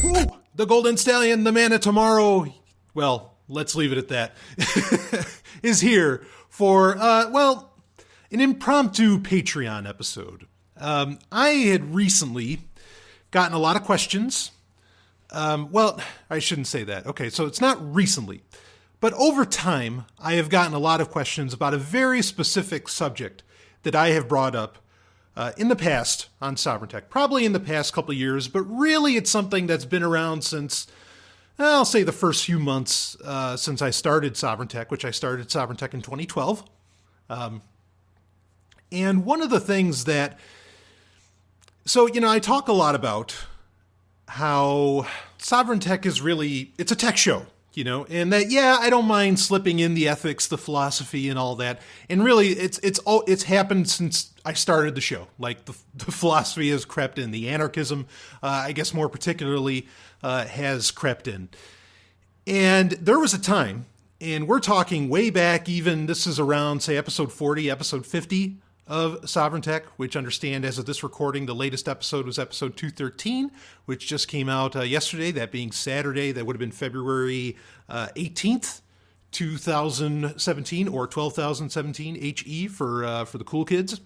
Woo! The Golden Stallion, the man of tomorrow, well, let's leave it at that, is here for, an impromptu Patreon episode. I had recently gotten a lot of questions. I shouldn't say that. Okay, so it's not recently. But over time, I have gotten a lot of questions about a very specific subject that I have brought up in the past on Sovereign Tech, probably in the past couple of years, but really it's something that's been around since, I'll say the first few months since I started Sovereign Tech, which I started Sovereign Tech in 2012. And one of the things that, I talk a lot about how Sovereign Tech is really, it's a tech show. And that, I don't mind slipping in the ethics, the philosophy, and all that. And really, it's happened since I started the show. Like the philosophy has crept in, the anarchism, I guess more particularly, has crept in. And there was a time, and we're talking way back, even this is around, say, episode 40, episode 50 of Sovereign Tech, which understand as of this recording, the latest episode was episode 213, which just came out yesterday, that being Saturday. That would have been February 18th, 2017, or 12,017 HE for the cool kids.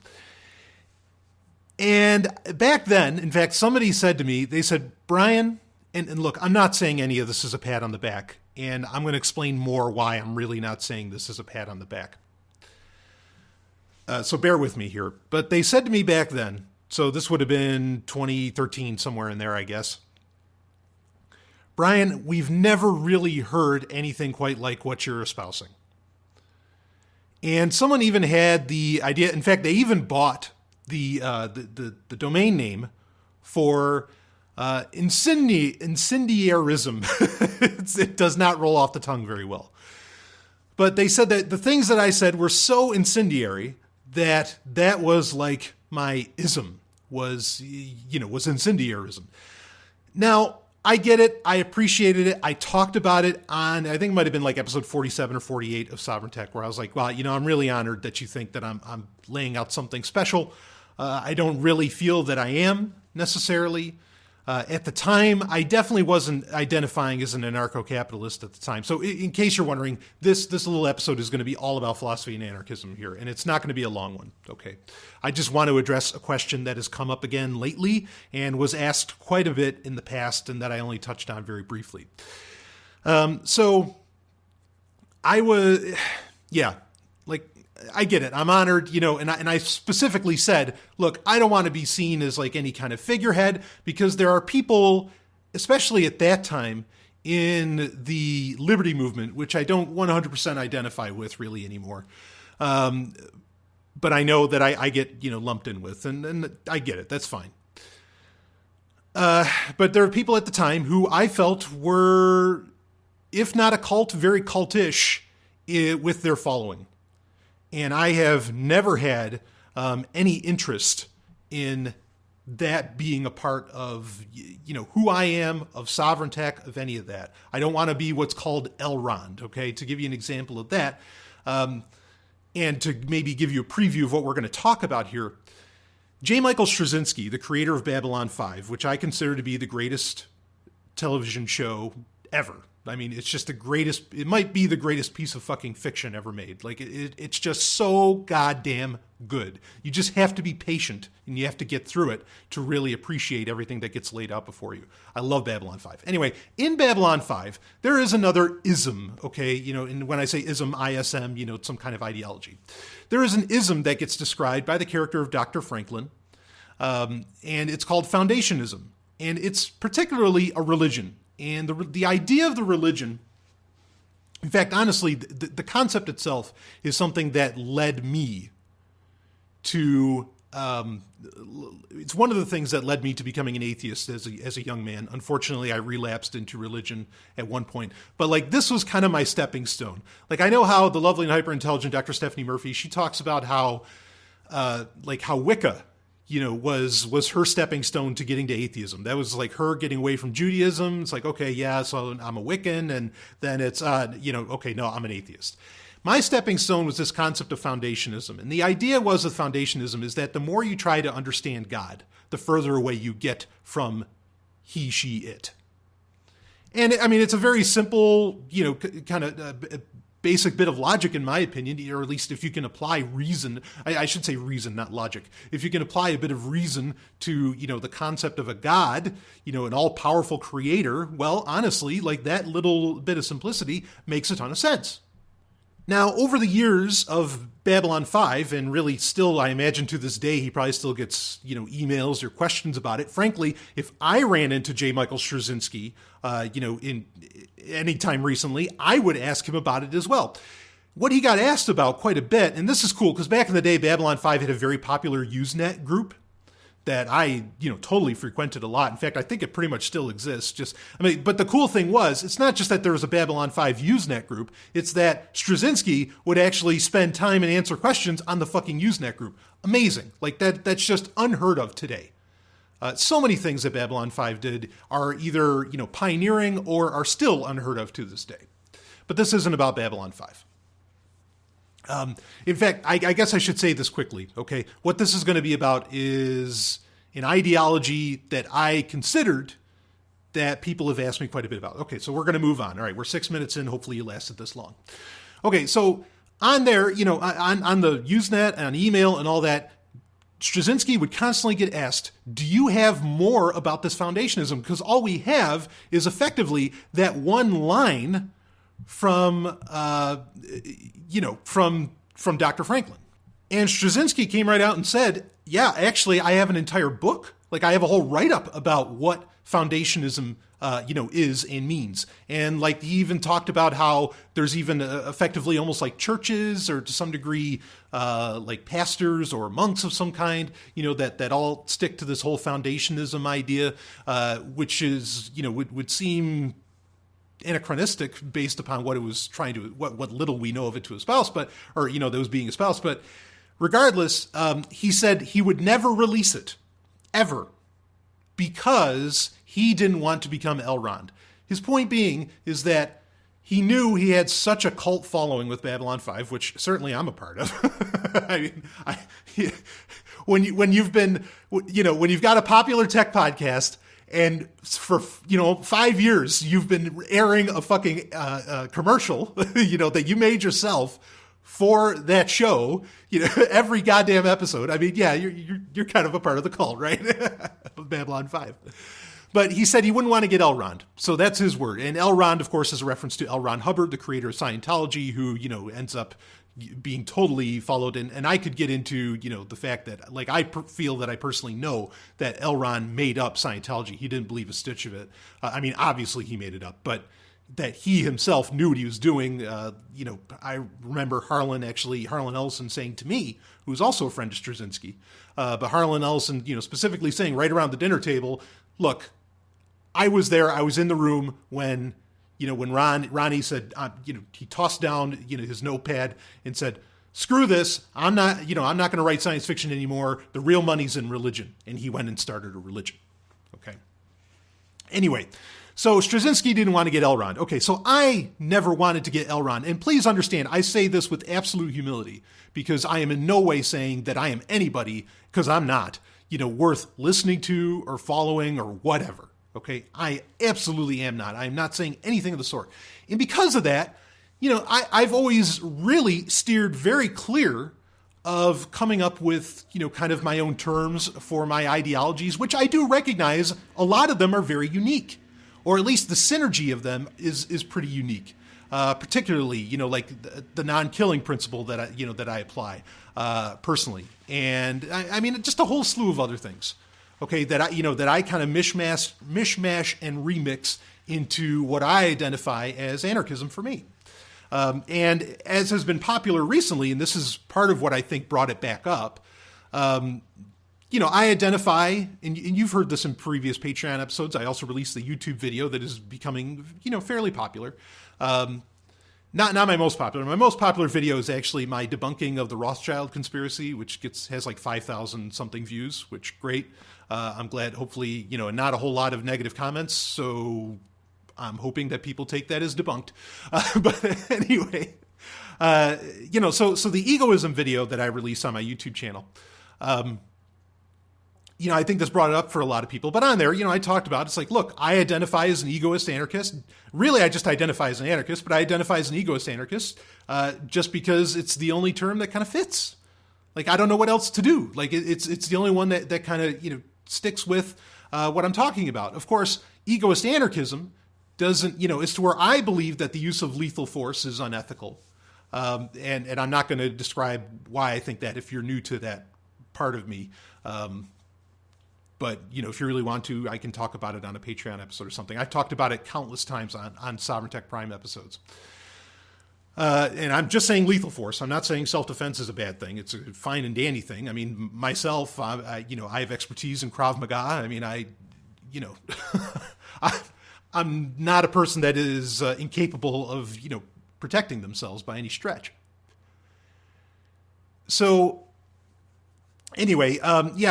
And back then, in fact, somebody said to me, they said, Brian, and look, I'm not saying any of this is a pat on the back, and I'm going to explain more why I'm really not saying this is a pat on the back. So bear with me here. But they said to me back then, so this would have been 2013, somewhere in there, I guess. Brian, we've never really heard anything quite like what you're espousing. And someone even had the idea, in fact, they even bought the domain name for incendiarism. It does not roll off the tongue very well. But they said that the things that I said were so incendiary that was like my ism, was incendiarism. Now, I get it. I appreciated it. I talked about it on, I think it might have been like episode 47 or 48 of Sovereign Tech, where I was like, well, I'm really honored that you think that I'm laying out something special. I don't really feel that I am necessarily. At the time, I definitely wasn't identifying as an anarcho-capitalist at the time. So in case you're wondering, this little episode is going to be all about philosophy and anarchism here, and it's not going to be a long one, okay? I just want to address a question that has come up again lately and was asked quite a bit in the past and that I only touched on very briefly. So I was, I get it. I'm honored, and I specifically said, look, I don't want to be seen as like any kind of figurehead, because there are people, especially at that time, in the liberty movement, which I don't 100% identify with really anymore. But I know that I get, lumped in with, and I get it. That's fine. But there are people at the time who I felt were, if not a cult, very cultish with their following. And I have never had any interest in that being a part of, who I am, of Sovereign Tech, of any of that. I don't want to be what's called Elrond, okay? To give you an example of that, and to maybe give you a preview of what we're going to talk about here, J. Michael Straczynski, the creator of Babylon 5, which I consider to be the greatest television show ever. I mean, it's just it might be the greatest piece of fucking fiction ever made. Like, it's just so goddamn good. You just have to be patient, and you have to get through it to really appreciate everything that gets laid out before you. I love Babylon 5. Anyway, in Babylon 5, there is another ism, okay? And when I say ism, ISM, it's some kind of ideology. There is an ism that gets described by the character of Dr. Franklin, and it's called foundationism. And it's particularly a religion. And the idea of the religion, in fact, honestly, the concept itself is something that led me to, it's one of the things that led me to becoming an atheist as a young man. Unfortunately, I relapsed into religion at one point. But this was kind of my stepping stone. I know how the lovely and hyper-intelligent Dr. Stephanie Murphy, she talks about how Wicca, was her stepping stone to getting to atheism. That was like her getting away from Judaism. It's like, okay, yeah, so I'm a Wiccan, and then it's, okay, no, I'm an atheist. My stepping stone was this concept of foundationism. And the idea was of foundationism is that the more you try to understand God, the further away you get from he, she, it. And I mean, it's a very simple, kind of basic bit of logic, in my opinion, or at least if you can apply reason, I should say reason, not logic. If you can apply a bit of reason to, the concept of a God, an all-powerful creator, well, honestly, like that little bit of simplicity makes a ton of sense. Now, over the years of Babylon 5, and really still, I imagine to this day, he probably still gets, emails or questions about it. Frankly, if I ran into J. Michael Straczynski, in any time recently, I would ask him about it as well. What he got asked about quite a bit, and this is cool, because back in the day, Babylon 5 had a very popular Usenet group that I, totally frequented a lot. In fact, I think it pretty much still exists. But the cool thing was, it's not just that there was a Babylon 5 Usenet group, it's that Straczynski would actually spend time and answer questions on the fucking Usenet group. Amazing. Like that's just unheard of today. So many things that Babylon 5 did are either, pioneering or are still unheard of to this day. But this isn't about Babylon 5. In fact, I guess I should say this quickly, okay? What this is going to be about is an ideology that I considered that people have asked me quite a bit about. Okay, so we're going to move on. All right, we're 6 minutes in. Hopefully you lasted this long. Okay, so on there, on the Usenet and on email and all that, Straczynski would constantly get asked, do you have more about this foundationism? Because all we have is effectively that one line from Dr. Franklin. And Straczynski came right out and said, yeah, actually, I have an entire book. Like, I have a whole write-up about what foundationism, is and means. And, like, he even talked about how there's even effectively almost like churches or to some degree, like pastors or monks of some kind, that all stick to this whole foundationism idea, which is, would seem anachronistic based upon what it was trying to, what little we know of it to espouse, that was being espoused. But regardless, he said he would never release it, ever, because he didn't want to become Elrond. His point being is that he knew he had such a cult following with Babylon 5, which certainly I'm a part of. I mean, when you've got a popular tech podcast, and for, 5 years, you've been airing a fucking commercial, that you made yourself for that show, every goddamn episode. I mean, yeah, you're kind of a part of the cult, right? Of Babylon 5. But he said he wouldn't want to get Elrond. So that's his word. And Elrond, of course, is a reference to L. Ron Hubbard, the creator of Scientology, who, ends up being totally followed. And I could get into, the fact that, like, I feel that I personally know that L. Ron made up Scientology. He didn't believe a stitch of it. I mean, obviously he made it up, but that he himself knew what he was doing. I remember Harlan Ellison saying to me, who's also a friend of Straczynski, but Harlan Ellison, specifically saying right around the dinner table, look, I was there. I was in the room when Ronnie said, he tossed down, his notepad and said, screw this. I'm not going to write science fiction anymore. The real money's in religion. And he went and started a religion. Okay. Anyway, so Straczynski didn't want to get Elrond. Okay. So I never wanted to get Elrond. And please understand, I say this with absolute humility because I am in no way saying that I am anybody, because I'm not, worth listening to or following or whatever. Okay, I absolutely am not. I'm not saying anything of the sort. And because of that, I've always really steered very clear of coming up with, kind of my own terms for my ideologies, which I do recognize a lot of them are very unique, or at least the synergy of them is pretty unique. Particularly, like the non-killing principle that I apply personally. And I mean, just a whole slew of other things. Okay, that I kind of mishmash and remix into what I identify as anarchism for me. And as has been popular recently, and this is part of what I think brought it back up, I identify, and you've heard this in previous Patreon episodes, I also released the YouTube video that is becoming, fairly popular. Not my most popular. My most popular video is actually my debunking of the Rothschild conspiracy, which has like 5,000 something views, which great. I'm glad, hopefully, not a whole lot of negative comments. So I'm hoping that people take that as debunked. But anyway, so the egoism video that I released on my YouTube channel, I think this brought it up for a lot of people, but on there, I talked about, it's like, look, I identify as an egoist anarchist. Really, I just identify as an anarchist, but I identify as an egoist anarchist just because it's the only term that kind of fits. Like, I don't know what else to do. Like, it's the only one that kind of, sticks with what I'm talking about. Of course, egoist anarchism doesn't, it's to where I believe that the use of lethal force is unethical. And I'm not going to describe why I think that if you're new to that part of me. But, if you really want to, I can talk about it on a Patreon episode or something. I've talked about it countless times on Sovereign Tech Prime episodes. And I'm just saying lethal force. I'm not saying self-defense is a bad thing. It's a fine and dandy thing. I mean, myself, I have expertise in Krav Maga. I mean, I'm not a person that is incapable of, protecting themselves by any stretch. So anyway,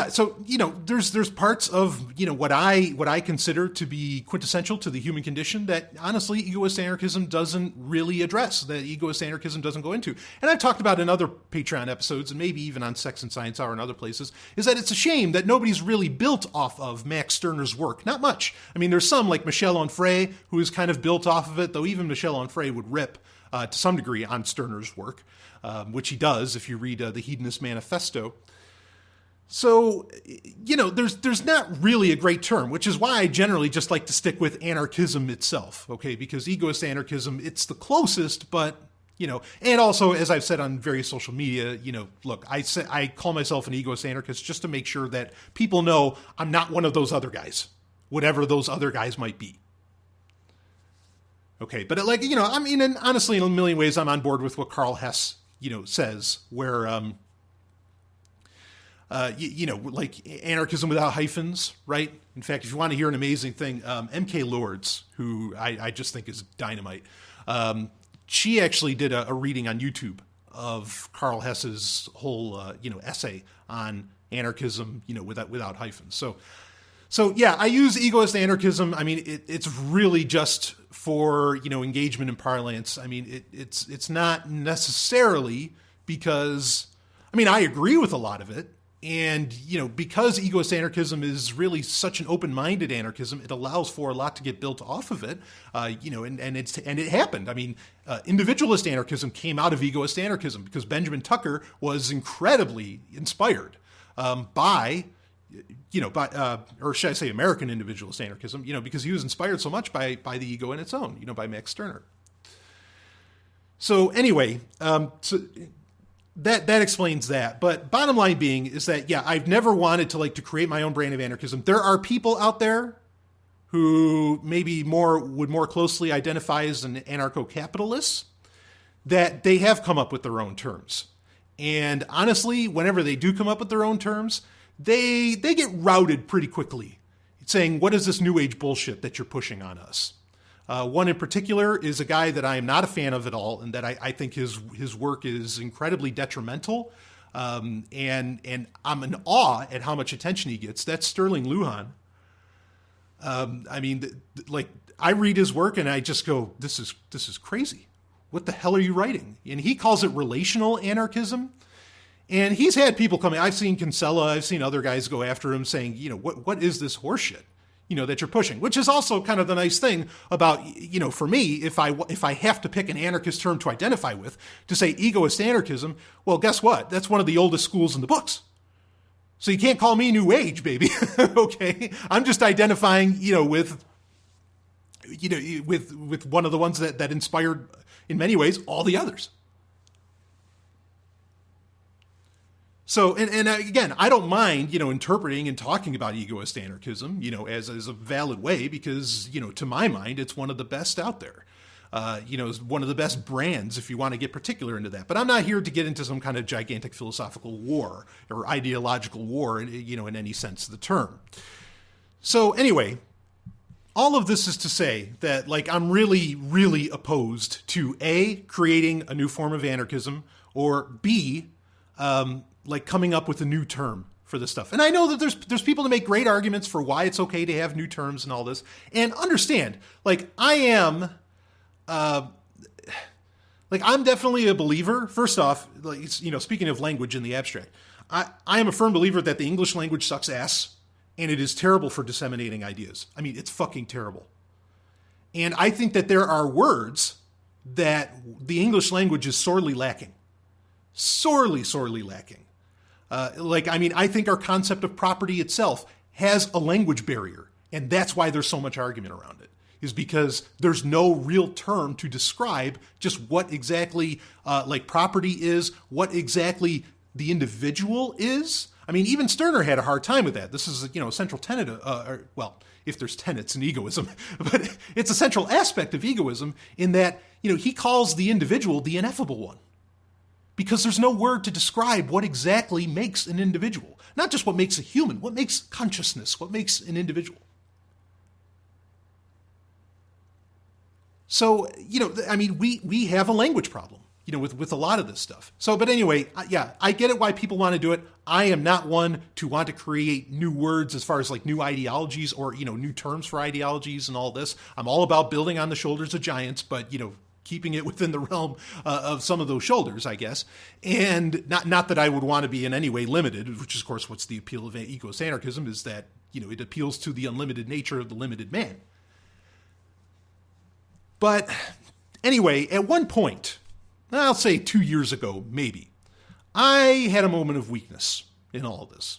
so, there's parts of, what I consider to be quintessential to the human condition that honestly egoist anarchism doesn't really address, that egoist anarchism doesn't go into. And I've talked about in other Patreon episodes and maybe even on Sex and Science Hour and other places, is that it's a shame that nobody's really built off of Max Stirner's work. Not much. I mean, there's some like Michel Onfray who is kind of built off of it, though even Michel Onfray would rip to some degree on Stirner's work, which he does if you read the Hedonist Manifesto. So, there's not really a great term, which is why I generally just like to stick with anarchism itself, okay? Because egoist anarchism, it's the closest, but, and also, as I've said on various social media, look, I call myself an egoist anarchist just to make sure that people know I'm not one of those other guys, whatever those other guys might be. Okay, but I mean, and honestly, in a million ways, I'm on board with what Karl Hess, says, where, like anarchism without hyphens, right? In fact, if you want to hear an amazing thing, M.K. Lords, who I just think is dynamite, she actually did a reading on YouTube of Karl Hess's whole, essay on anarchism, without hyphens. So yeah, I use egoist anarchism. I mean, it's really just for, engagement in parlance. I mean, it's not necessarily because, I mean, I agree with a lot of it. And, because egoist anarchism is really such an open-minded anarchism, it allows for a lot to get built off of it, and it happened. I mean, individualist anarchism came out of egoist anarchism because Benjamin Tucker was incredibly inspired by or should I say American individualist anarchism, because he was inspired so much by the ego in its own, by Max Stirner. So anyway, That explains that. But bottom line being is that, yeah, I've never wanted to create my own brand of anarchism. There are people out there who maybe would more closely identify as an anarcho-capitalist, that they have come up with their own terms. And honestly, whenever they do come up with their own terms, they get routed pretty quickly, saying, what is this new age bullshit that you're pushing on us? One in particular is a guy that I am not a fan of at all, and that I think his work is incredibly detrimental. And I'm in awe at how much attention he gets. That's Sterling Lujan. I mean, I read his work and I just go, this is crazy. What the hell are you writing? And he calls it relational anarchism. And he's had people come in. I've seen Kinsella, I've seen other guys go after him saying, what is this horseshit? That you're pushing, which is also kind of the nice thing about, for me, if I have to pick an anarchist term to identify with, to say egoist anarchism, well, guess what? That's one of the oldest schools in the books. So you can't call me new age, baby. Okay. I'm just identifying, with one of the ones that inspired in many ways all the others. So, and again, I don't mind, interpreting and talking about egoist anarchism, as a valid way, because, to my mind, it's one of the best out there. It's one of the best brands if you want to get particular into that. But I'm not here to get into some kind of gigantic philosophical war or ideological war, in any sense of the term. So anyway, all of this is to say that, I'm really, really opposed to A, creating a new form of anarchism, or B, coming up with a new term for this stuff. And I know that there's people that make great arguments for why it's okay to have new terms and all this. And understand, I am, I'm definitely a believer. First off, speaking of language in the abstract, I am a firm believer that the English language sucks ass, and it is terrible for disseminating ideas. I mean, it's fucking terrible. And I think that there are words that the English language is sorely lacking. Sorely, sorely lacking. I think our concept of property itself has a language barrier, and that's why there's so much argument around it, is because there's no real term to describe just what exactly property is, what exactly the individual is. I mean, even Stirner had a hard time with that. This is, a central tenet, if there's tenets in egoism, but it's a central aspect of egoism in that, he calls the individual the ineffable one. Because there's no word to describe what exactly makes an individual. Not just what makes a human, what makes consciousness, what makes an individual. So, we have a language problem, with a lot of this stuff. So, but anyway, I get it why people want to do it. I am not one to want to create new words as far as like new ideologies or, new terms for ideologies and all this. I'm all about building on the shoulders of giants, but, keeping it within the realm of some of those shoulders, I guess. And not that I would want to be in any way limited, which is, of course, what's the appeal of egoist anarchism is that, it appeals to the unlimited nature of the limited man. But anyway, at one point, I'll say 2 years ago, maybe, I had a moment of weakness in all of this.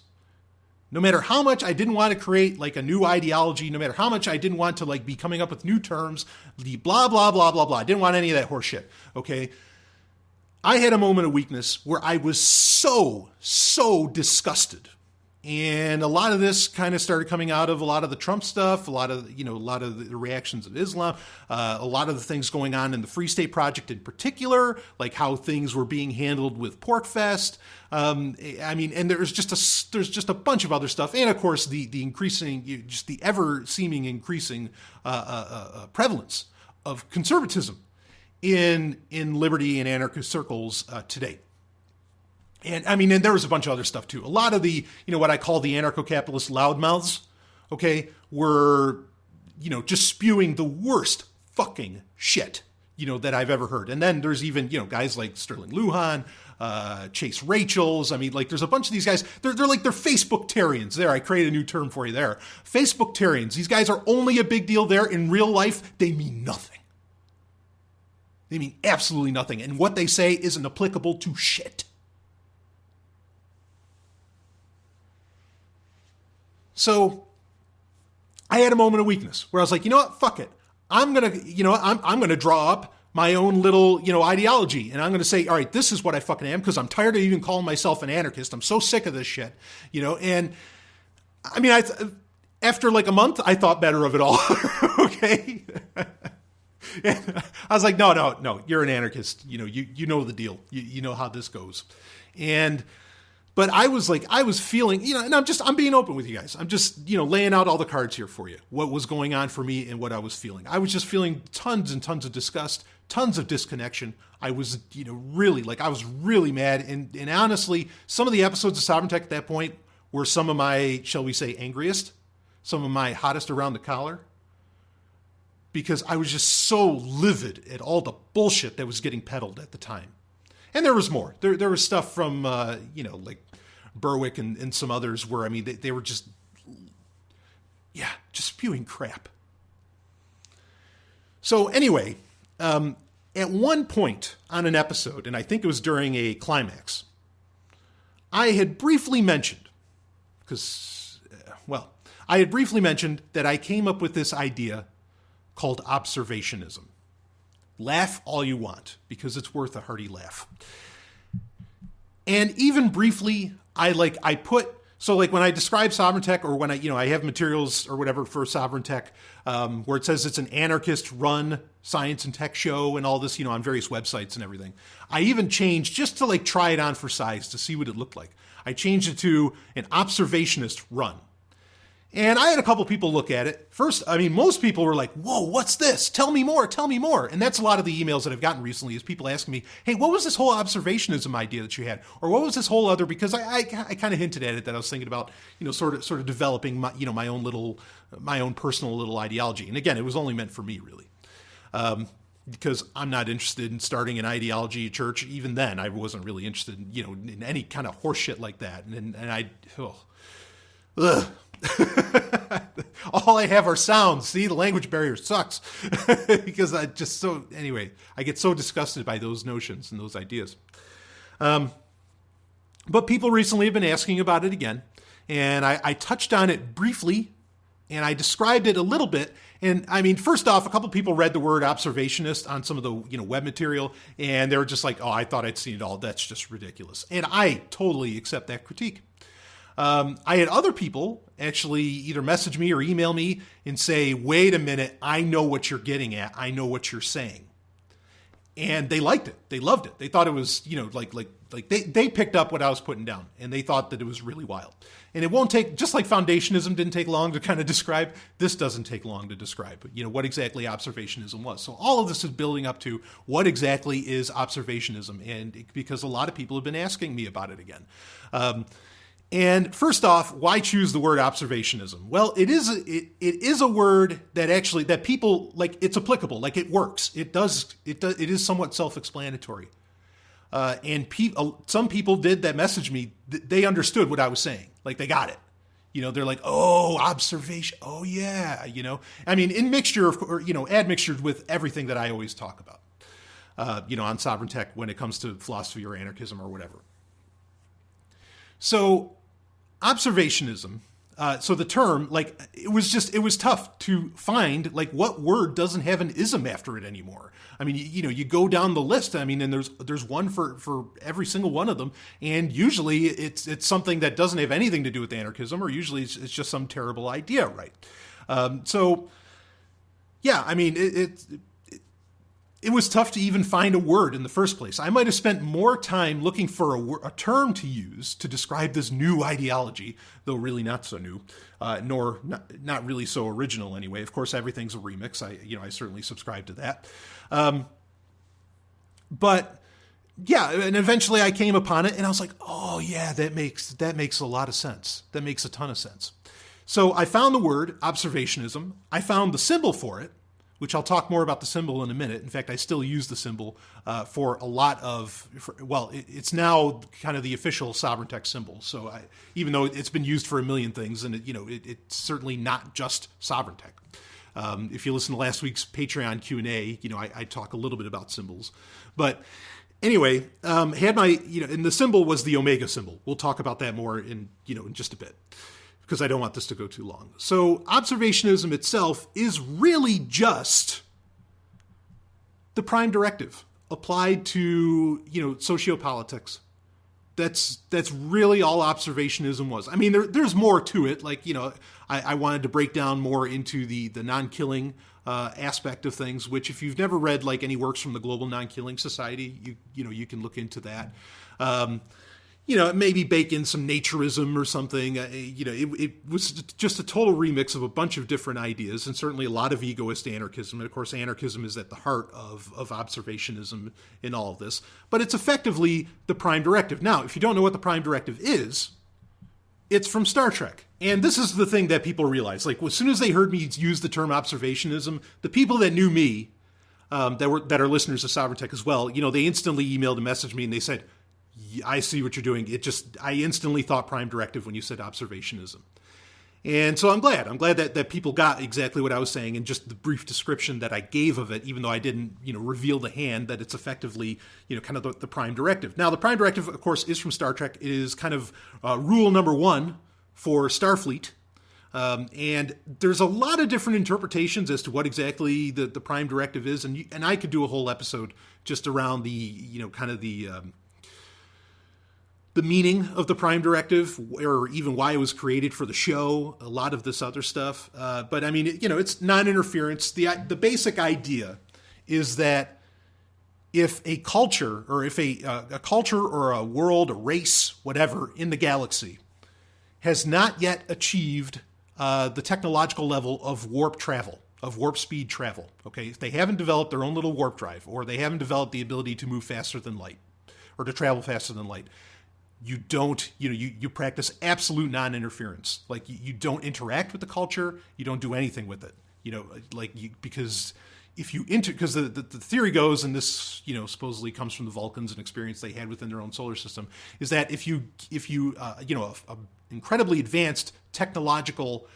No matter how much I didn't want to create like a new ideology, no matter how much I didn't want to like be coming up with new terms, the blah, blah, blah, blah, blah. I didn't want any of that horse shit, okay? I had a moment of weakness where I was so disgusted. And a lot of this kind of started coming out of a lot of the Trump stuff, a lot of the reactions of Islam, a lot of the things going on in the Free State Project in particular, like how things were being handled with Porkfest. And there's just a bunch of other stuff, and of course the increasing, just the ever seeming increasing prevalence of conservatism in liberty and anarchist circles today. And and there was a bunch of other stuff too. A lot of the, what I call the anarcho-capitalist loudmouths, okay, were, just spewing the worst fucking shit, that I've ever heard. And then there's even, guys like Sterling Lujan, Chase Rachels. There's a bunch of these guys. They're Facebook-tarians. There, I created a new term for you there. Facebook-tarians. These guys are only a big deal there. In real life, they mean nothing. They mean absolutely nothing. And what they say isn't applicable to shit. So I had a moment of weakness where I was like, you know what, fuck it. I'm going to draw up my own little, ideology. And I'm going to say, all right, this is what I fucking am, because I'm tired of even calling myself an anarchist. I'm so sick of this shit, and after like a month, I thought better of it all. Okay. And I was like, no, you're an anarchist. You know the deal. You know how this goes. But I was feeling, and I'm being open with you guys. I'm just, laying out all the cards here for you. What was going on for me and what I was feeling. I was just feeling tons and tons of disgust, tons of disconnection. I was, I was really mad. And honestly, some of the episodes of Sovereign Tech at that point were some of my, shall we say, angriest, some of my hottest around the collar. Because I was just so livid at all the bullshit that was getting peddled at the time. And there was more. There was stuff from, like Berwick and some others where, they were just spewing crap. So anyway, at one point on an episode, and I think it was during a climax, I had briefly mentioned, that I came up with this idea called observationism. Laugh all you want, because it's worth a hearty laugh. And even briefly, when I describe Sovereign Tech, or when I have materials or whatever for Sovereign Tech, where it says it's an anarchist-run science and tech show and all this, on various websites and everything. I even changed, just to try it on for size to see what it looked like. I changed it to an observationist run. And I had a couple people look at it. First, most people were like, whoa, what's this? Tell me more. And that's a lot of the emails that I've gotten recently, is people asking me, hey, what was this whole observationism idea that you had? Or what was this whole other, because I kind of hinted at it, that I was thinking about, sort of developing my, my own personal little ideology. And again, it was only meant for me, really. because I'm not interested in starting an ideology church. Even then, I wasn't really interested in, in any kind of horse shit like that. And I, ugh. All I have are sounds. See, the language barrier sucks because I get so disgusted by those notions and those ideas. But people recently have been asking about it again. And I touched on it briefly and I described it a little bit. And I mean, first off, a couple of people read the word observationist on some of the web material, and they were just like, "Oh, I thought I'd seen it all. That's just ridiculous." And I totally accept that critique. I had other people actually either message me or email me and say, "Wait a minute, I know what you're getting at. I know what you're saying," and they liked it. They loved it. They thought it was like they picked up what I was putting down, and they thought that it was really wild. And it won't take, just like foundationism didn't take long to kind of describe, this doesn't take long to describe, what exactly observationism was. So all of this is building up to what exactly is observationism, and because a lot of people have been asking me about it again. And first off, why choose the word observationism? Well, it is a word that people, like, it's applicable, like it works. It is somewhat self-explanatory. And some people that messaged me, they understood what I was saying. Like, they got it. They're like, "Oh, observation. Oh, yeah." I mean, in mixture admixtured with everything that I always talk about, on Sovereign Tech when it comes to philosophy or anarchism or whatever. So observationism, so the term, like, it was tough to find, like, what word doesn't have an ism after it anymore. I mean, you go down the list, I mean, and there's one for every single one of them, and usually it's something that doesn't have anything to do with anarchism, or usually it's just some terrible idea, right? So, yeah, I mean, it was tough to even find a word in the first place. I might have spent more time looking for a term to use to describe this new ideology, though really not so new, nor not really so original anyway. Of course, everything's a remix. I certainly subscribe to that. But yeah, and eventually I came upon it and I was like, "Oh yeah, that makes a lot of sense. That makes a ton of sense." So I found the word observationism. I found the symbol for it, which I'll talk more about the symbol in a minute. In fact, I still use the symbol for a lot of, it's now kind of the official Sovereign Tech symbol. So even though it's been used for a million things, and it's certainly not just Sovereign Tech. If you listen to last week's Patreon Q&A, I talk a little bit about symbols. But anyway, had my, and the symbol was the Omega symbol. We'll talk about that more in just a bit, because I don't want this to go too long. So observationism itself is really just the prime directive applied to, sociopolitics. That's really all observationism was. I mean, there's more to it. Like, I wanted to break down more into the non-killing aspect of things, which if you've never read like any works from the Global Non-Killing Society, you can look into that. Maybe bake in some naturism or something. It was just a total remix of a bunch of different ideas, and certainly a lot of egoist anarchism. And of course, anarchism is at the heart of observationism in all of this. But it's effectively the prime directive. Now, if you don't know what the prime directive is, it's from Star Trek. And this is the thing that people realize. Like, as soon as they heard me use the term observationism, the people that knew me, that are listeners of Sovereign Tech as well, they instantly emailed and messaged me, and they said, "I see what you're doing." I instantly thought prime directive when you said observationism. And so I'm glad that people got exactly what I was saying, and just the brief description that I gave of it, even though I didn't, reveal the hand, that it's effectively, kind of the prime directive. Now, the prime directive, of course, is from Star Trek. It is kind of rule number one for Starfleet. And there's a lot of different interpretations as to what exactly the prime directive is. And I could do a whole episode just around the, kind of the meaning of the prime directive, or even why it was created for the show, a lot of this other stuff. But I mean, it's non-interference. The basic idea is that if a culture, or if a culture or a world, a race, whatever, in the galaxy has not yet achieved the technological level of warp travel, of warp speed travel, okay? If they haven't developed their own little warp drive, or they haven't developed the ability to move faster than light, or to travel faster than light, you don't, you practice absolute non-interference. Like, you don't interact with the culture, you don't do anything with it, because, because the theory goes, and this supposedly comes from the Vulcans, an experience they had within their own solar system, is that if you a incredibly advanced technological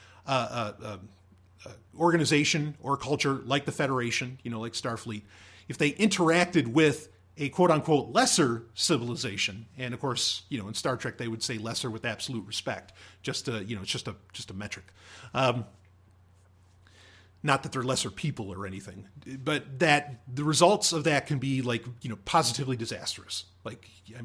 organization or culture like the Federation, like Starfleet, if they interacted with a quote unquote lesser civilization, and of course, in Star Trek they would say lesser with absolute respect, it's just a metric. Not that they're lesser people or anything, but that the results of that can be positively disastrous.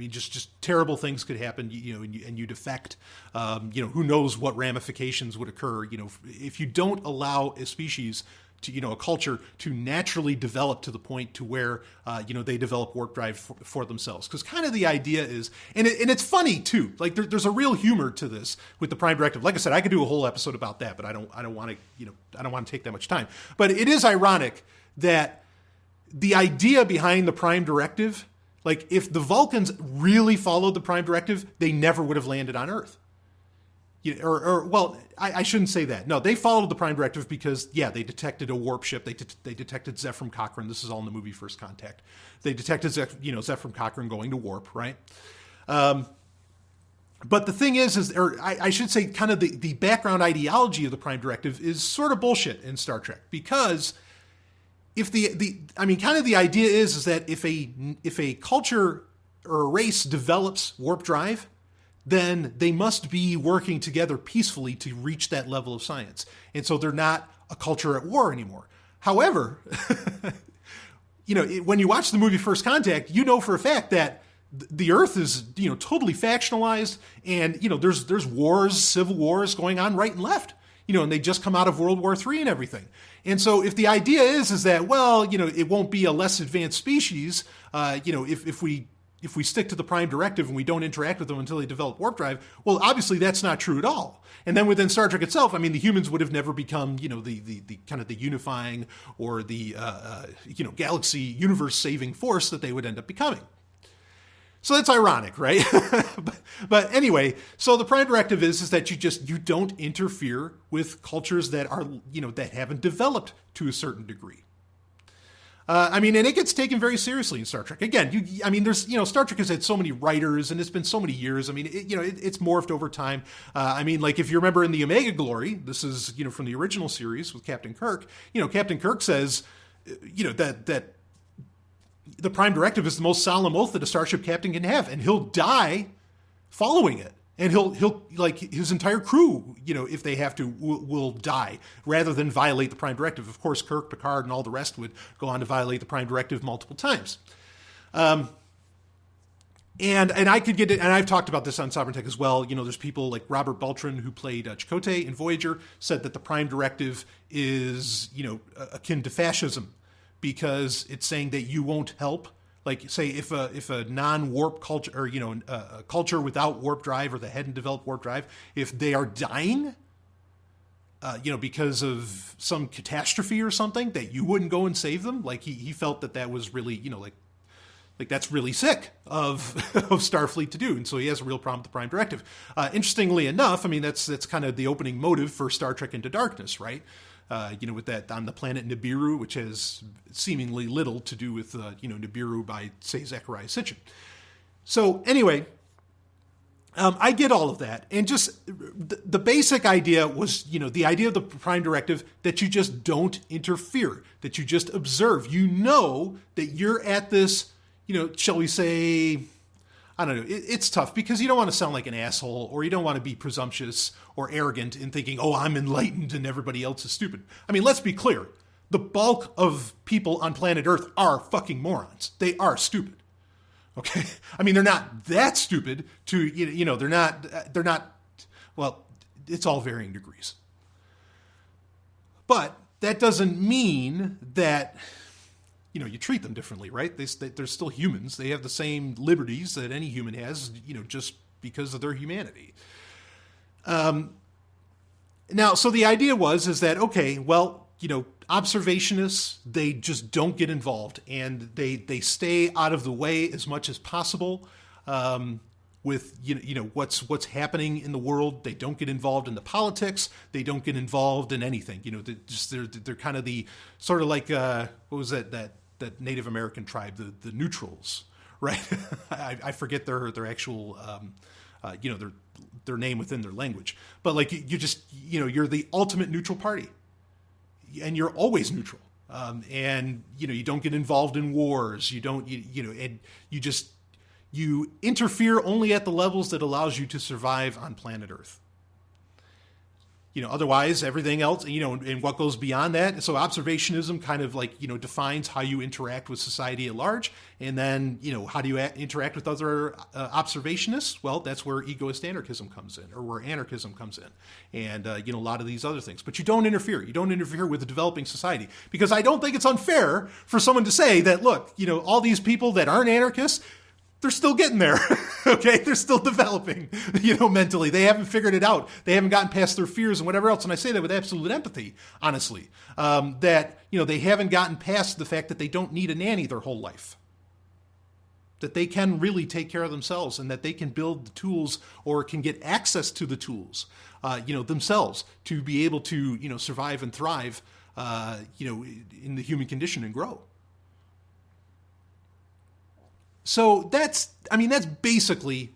Just terrible things could happen, and you defect. Who knows what ramifications would occur, if you don't allow a species to, a culture to naturally develop to the point to where, they develop warp drive for themselves. Because kind of the idea is, and it's funny too, there's a real humor to this with the Prime Directive. Like I said, I could do a whole episode about that, but I don't want to take that much time. But it is ironic that the idea behind the Prime Directive, if the Vulcans really followed the Prime Directive, they never would have landed on Earth. I shouldn't say that. No, they followed the Prime Directive because, they detected a warp ship. They detected Zephram Cochrane. This is all in the movie First Contact. They detected Zephram Cochrane going to warp, right? But the thing is I should say, kind of the background ideology of the Prime Directive is sort of bullshit in Star Trek, because if kind of the idea is that if a culture or a race develops warp drive, then they must be working together peacefully to reach that level of science. And so they're not a culture at war anymore. However, when you watch the movie First Contact, for a fact that the Earth is, totally factionalized, and, there's wars, civil wars going on right and left, and they just come out of World War III and everything. And so if the idea is that, it won't be a less advanced species, if we stick to the Prime Directive and we don't interact with them until they develop warp drive, well, obviously that's not true at all. And then within Star Trek itself, the humans would have never become, the kind of the unifying or the, galaxy universe saving force that they would end up becoming. So that's ironic, right? but anyway, so the Prime Directive is that you don't interfere with cultures that are, that haven't developed to a certain degree. And it gets taken very seriously in Star Trek. Again, there's, Star Trek has had so many writers, and it's been so many years. It's morphed over time. If you remember in the Omega Glory, this is, from the original series with Captain Kirk, Captain Kirk says, that the Prime Directive is the most solemn oath that a starship captain can have, and he'll die following it. And he'll his entire crew, if they have to, will die rather than violate the Prime Directive. Of course, Kirk, Picard, and all the rest would go on to violate the Prime Directive multiple times. And I could get it, and I've talked about this on Sovereign Tech as well. There's people like Robert Beltran, who played Chakotay in Voyager, said that the Prime Directive is, akin to fascism, because it's saying that you won't help. Say if a non-warp culture, or a culture without warp drive, or that hadn't developed warp drive, if they are dying, because of some catastrophe or something, that you wouldn't go and save them. He felt that was really, that's really sick of of Starfleet to do, and so he has a real problem with the Prime Directive. Interestingly enough, that's kind of the opening motive for Star Trek Into Darkness, right? With that on the planet Nibiru, which has seemingly little to do with, Nibiru by, say, Zecharia Sitchin. So anyway, I get all of that. And just the basic idea was, the idea of the Prime Directive, that you just don't interfere, that you just observe. That you're at this, shall we say, I don't know, it's tough because you don't want to sound like an asshole, or you don't want to be presumptuous or arrogant in thinking, oh, I'm enlightened and everybody else is stupid. Let's be clear. The bulk of people on planet Earth are fucking morons. They are stupid. Okay? They're not that stupid to, they're not, well, it's all varying degrees. But that doesn't mean that, you treat them differently, right? They're still humans. They have the same liberties that any human has, just because of their humanity. Now, so the idea is that, okay, well, observationists, they just don't get involved, and they stay out of the way as much as possible. with what's happening in the world. They don't get involved in the politics. They don't get involved in anything. They're kind of the sort of like what was that Native American tribe, the neutrals, right? I forget their actual their name within their language, but like you're the ultimate neutral party, and you're always neutral. And you don't get involved in wars. You interfere only at the levels that allows you to survive on planet Earth. Otherwise everything else, and what goes beyond that. So observationism kind of like, defines how you interact with society at large. And then, how do you interact with other observationists? Well, that's where egoist anarchism comes in, or where anarchism comes in. And, a lot of these other things. But you don't interfere. You don't interfere with the developing society. Because I don't think it's unfair for someone to say that, look, all these people that aren't anarchists, they're still getting there, okay? They're still developing, mentally. They haven't figured it out. They haven't gotten past their fears and whatever else. And I say that with absolute empathy, honestly, that, they haven't gotten past the fact that they don't need a nanny their whole life, that they can really take care of themselves, and that they can build the tools or can get access to the tools, themselves to be able to, survive and thrive, in the human condition and grow. So that's basically,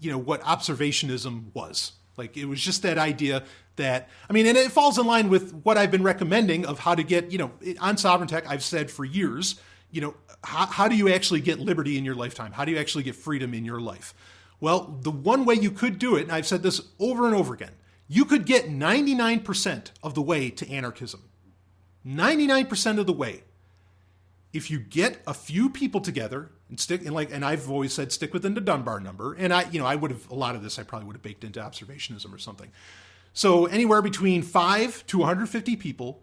what observationism was. Like, it was just that idea that, and it falls in line with what I've been recommending of how to get, on Sovereign Tech, I've said for years, how do you actually get liberty in your lifetime? How do you actually get freedom in your life? Well, the one way you could do it, and I've said this over and over again, you could get 99% of the way to anarchism. 99% of the way. If you get a few people together and I've always said, stick within the Dunbar number. And I would have, a lot of this I probably would have baked into observationism or something. So anywhere between 5 to 150 people,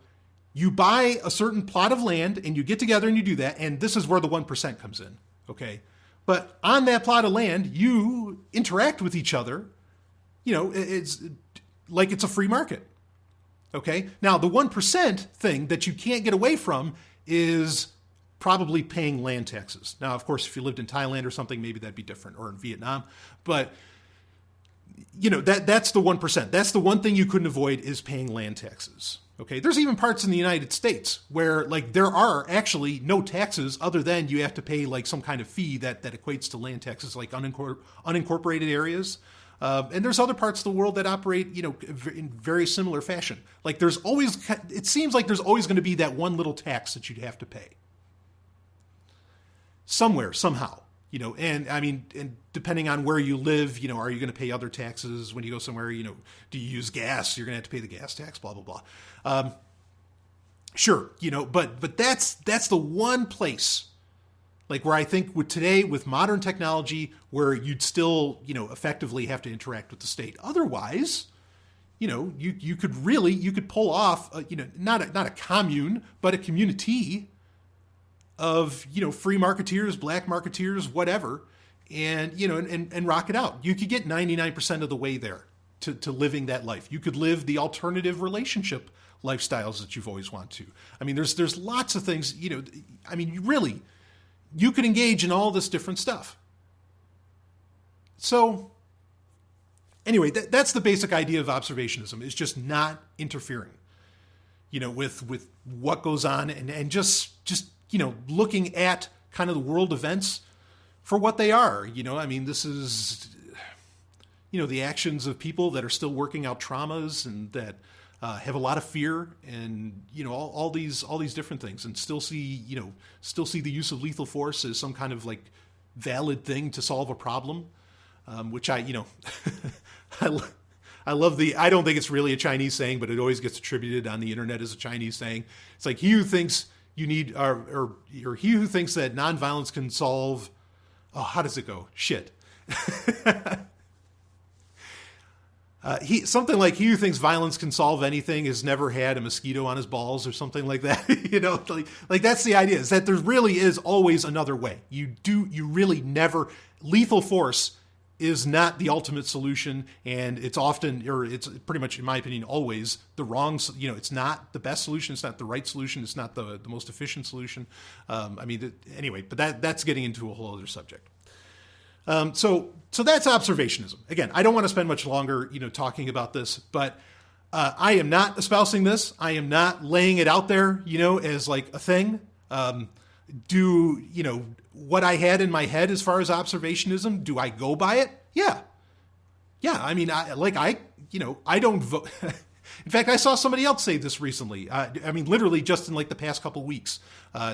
you buy a certain plot of land and you get together and you do that. And this is where the 1% comes in. Okay. But on that plot of land, you interact with each other. It's like it's a free market. Okay. Now the 1% thing that you can't get away from is probably paying land taxes. Now, of course, if you lived in Thailand or something, maybe that'd be different, or in Vietnam. But, that's the 1%. That's the one thing you couldn't avoid, is paying land taxes. Okay, there's even parts in the United States where, like, there are actually no taxes other than you have to pay, like, some kind of fee that equates to land taxes, like unincorporated areas. And there's other parts of the world that operate, in very similar fashion. Like, it seems like there's always going to be that one little tax that you'd have to pay. Somewhere, somehow, and depending on where you live, are you going to pay other taxes when you go somewhere? Do you use gas? You're going to have to pay the gas tax, blah, blah, blah. Sure, but that's the one place, like, where I think with modern technology, where you'd still, effectively have to interact with the state. Otherwise, you could pull off, not a commune, but a community of, free marketeers, black marketeers, whatever, and rock it out. You could get 99% of the way there to living that life. You could live the alternative relationship lifestyles that you've always wanted to. There's lots of things, really, you could engage in all this different stuff. So anyway, that's the basic idea of observationism, is just not interfering, with what goes on, and just looking at kind of the world events for what they are. This is, the actions of people that are still working out traumas and that have a lot of fear, and, all these different things, and still see the use of lethal force as some kind of, like, valid thing to solve a problem, which I love I don't think it's really a Chinese saying, but it always gets attributed on the internet as a Chinese saying. It's like, he who thinks you need, or he who thinks that nonviolence can solve, how does it go? Shit. Something like, he who thinks violence can solve anything has never had a mosquito on his balls, or something like that. Like that's the idea, is that there really is always another way. You really never, lethal force is not the ultimate solution, and it's often, or it's pretty much, in my opinion, always the wrong, it's not the best solution, it's not the right solution, it's not the most efficient solution. Anyway, but that's getting into a whole other subject. So that's observationism. Again, I don't want to spend much longer, talking about this, but I am not espousing this. I am not laying it out there, as like a thing. What I had in my head as far as observationism, do I go by it? Yeah. I mean, I don't vote. In fact, I saw somebody else say this recently. Literally just in like the past couple weeks.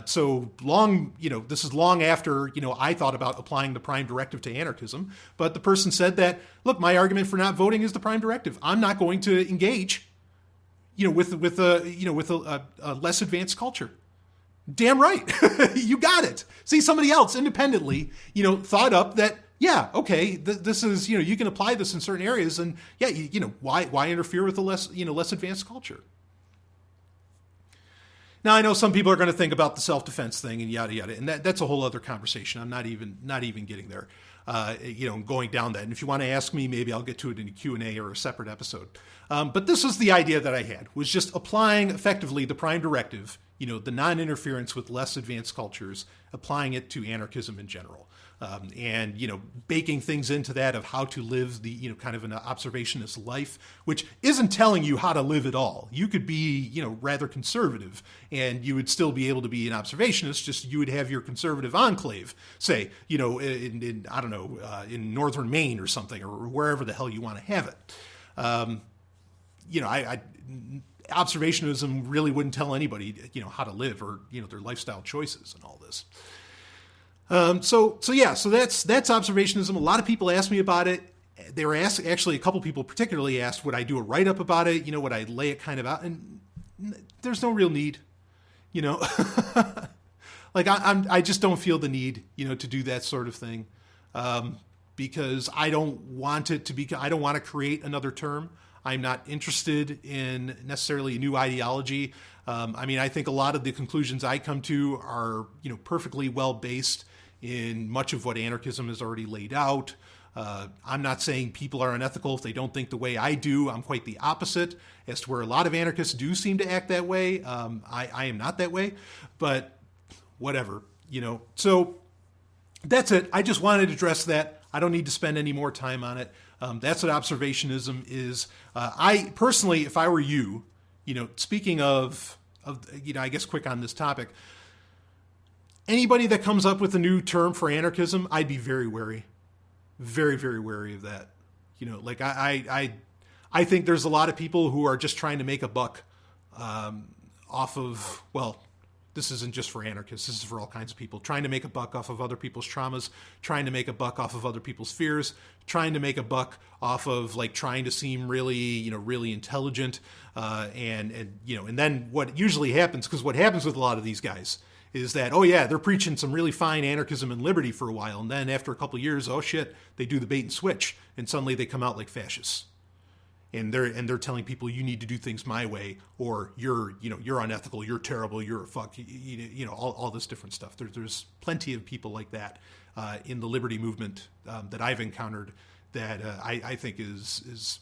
So long, this is long after, I thought about applying the prime directive to anarchism. But the person said that, look, my argument for not voting is the prime directive. I'm not going to engage, with a less advanced culture. Damn right. You got it. See, somebody else independently, thought up that, yeah, okay, this is, you can apply this in certain areas, and yeah, why interfere with a less advanced culture? Now, I know some people are going to think about the self-defense thing and yada yada, and that's a whole other conversation. I'm not even getting there, going down that. And if you want to ask me, maybe I'll get to it in a Q&A or a separate episode. But this was the idea that I had, was just applying effectively the prime directive, the non-interference with less advanced cultures, applying it to anarchism in general. And baking things into that of how to live the, kind of an observationist life, which isn't telling you how to live at all. You could be, rather conservative, and you would still be able to be an observationist, just you would have your conservative enclave, say, in I don't know, in northern Maine or something, or wherever the hell you want to have it. Observationism really wouldn't tell anybody, how to live or, their lifestyle choices and all this. So that's observationism. A lot of people asked me about it. They were asked, actually, a couple people particularly asked, would I do a write-up about it? Would I lay it kind of out? And there's no real need, like I just don't feel the need, to do that sort of thing. Because I don't want it to be, I don't want to create another term. I'm not interested in necessarily a new ideology. I think a lot of the conclusions I come to are, perfectly well-based in much of what anarchism has already laid out. I'm not saying people are unethical if they don't think the way I do. I'm quite the opposite, as to where a lot of anarchists do seem to act that way. I am not that way, but whatever, So that's it. I just wanted to address that. I don't need to spend any more time on it. That's what observationism is. I personally, if I were you, speaking of, I guess quick on this topic, anybody that comes up with a new term for anarchism, I'd be very wary, very, very wary of that. I think there's a lot of people who are just trying to make a buck off of, well, this isn't just for anarchists, this is for all kinds of people, trying to make a buck off of other people's traumas, trying to make a buck off of other people's fears, trying to make a buck off of trying to seem really, really intelligent. And then what usually happens, because what happens with a lot of these guys is that, oh yeah, they're preaching some really fine anarchism and liberty for a while. And then after a couple of years, oh shit, they do the bait and switch. And suddenly they come out like fascists. And they're telling people, you need to do things my way, or you're unethical, you're terrible, you're a fuck, all this different stuff. There's plenty of people like that in the liberty movement that I've encountered that I think is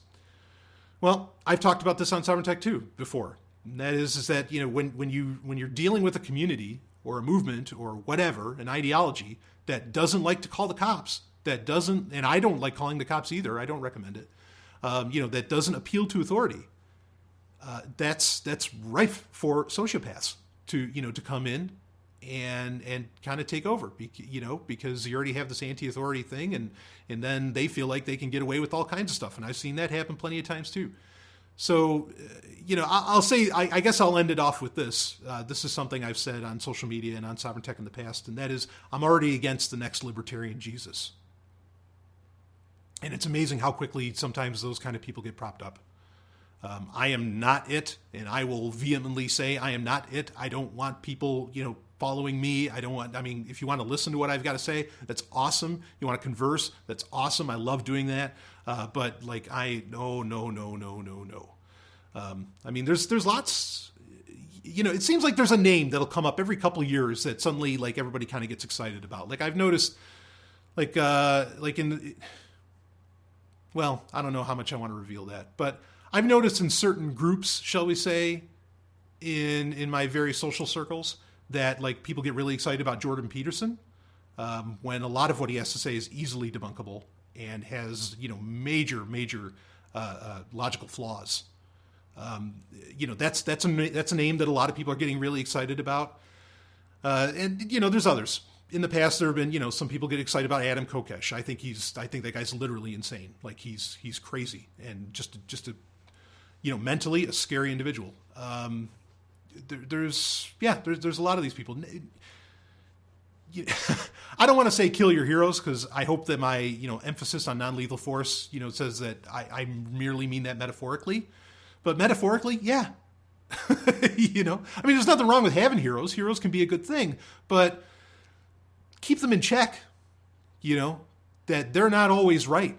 well, I've talked about this on Sovereign Tech too before. And that is that when you're dealing with a community or a movement or whatever, an ideology that doesn't like to call the cops, that doesn't, and I don't like calling the cops either. I don't recommend it. That doesn't appeal to authority, that's rife for sociopaths to come in and kind of take over, because you already have this anti-authority thing, and then they feel like they can get away with all kinds of stuff. And I've seen that happen plenty of times too. So, I'll say, I guess I'll end it off with this. This is something I've said on social media and on Sovereign Tech in the past, and that is, I'm already against the next libertarian Jesus. And it's amazing how quickly sometimes those kind of people get propped up. I am not it, and I will vehemently say I am not it. I don't want people, following me. If you want to listen to what I've got to say, that's awesome. You want to converse, that's awesome. I love doing that. But no. There's lots, it seems like there's a name that'll come up every couple of years that suddenly everybody kind of gets excited about. I've noticed, well, I don't know how much I want to reveal that, but I've noticed in certain groups, shall we say, in my various social circles, that people get really excited about Jordan Peterson. when a lot of what he has to say is easily debunkable and has, major logical flaws. That's a name that a lot of people are getting really excited about. And there's others. In the past, there have been, some people get excited about Adam Kokesh. I think that guy's literally insane. Like he's crazy and just a mentally a scary individual. There's a lot of these people. I don't want to say kill your heroes, because I hope that my emphasis on non-lethal force says that I merely mean that metaphorically. But metaphorically, yeah. There's nothing wrong with having heroes. Heroes can be a good thing, but keep them in check, that they're not always right,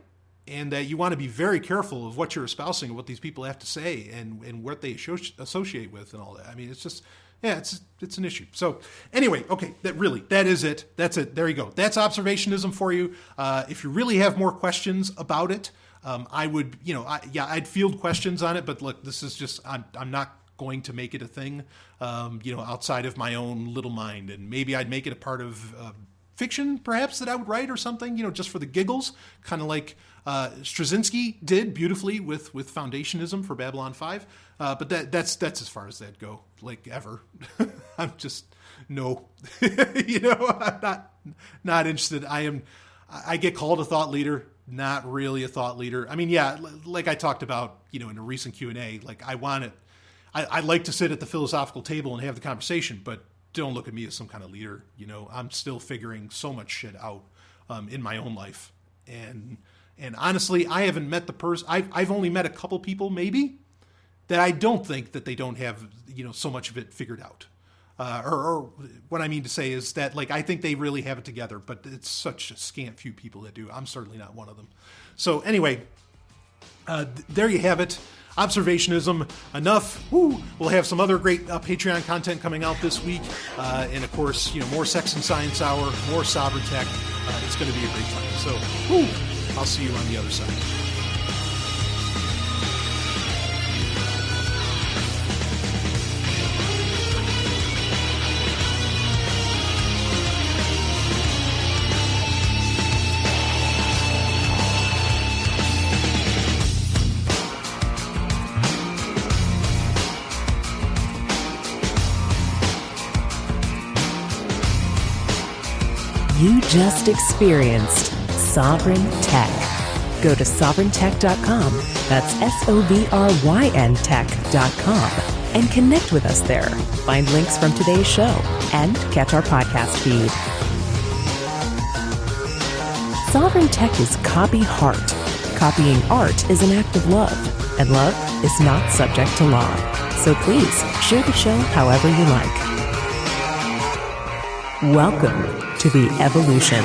and that you want to be very careful of what you're espousing and what these people have to say and what they associate with and all that. I mean, it's just, it's an issue. So anyway, okay, that is it. That's it. There you go. That's observationism for you. If you really have more questions about it, I would, I'd field questions on it, but look, this is just, I'm not going to make it a thing, outside of my own little mind. And maybe I'd make it a part of fiction, perhaps, that I would write or something, just for the giggles, kind of like Straczynski did beautifully with Foundationism for Babylon 5. But that's as far as that go, like, ever. I'm just, no, I'm not interested. I get called a thought leader, not really a thought leader. I mean, yeah, like I talked about, in a recent Q&A, like I like to sit at the philosophical table and have the conversation, but don't look at me as some kind of leader. I'm still figuring so much shit out in my own life. And honestly, I haven't met the person. I've only met a couple people maybe that I don't think that they don't have, so much of it figured out. Or what I mean to say is that, like, I think they really have it together, but it's such a scant few people that do. I'm certainly not one of them. So anyway, there you have it. Observationism, enough. Woo. We'll have some other great Patreon content coming out this week. And of course, more Sex and Science Hour, more Sovereign Tech. It's going to be a great time. So, woo. I'll see you on the other side. You just experienced Sovereign Tech. Go to sovereigntech.com, that's SOVRYN tech.com, and connect with us there. Find links from today's show and catch our podcast feed. Sovereign Tech is copy heart. Copying art is an act of love, and love is not subject to law. So please share the show however you like. Welcome to the evolution.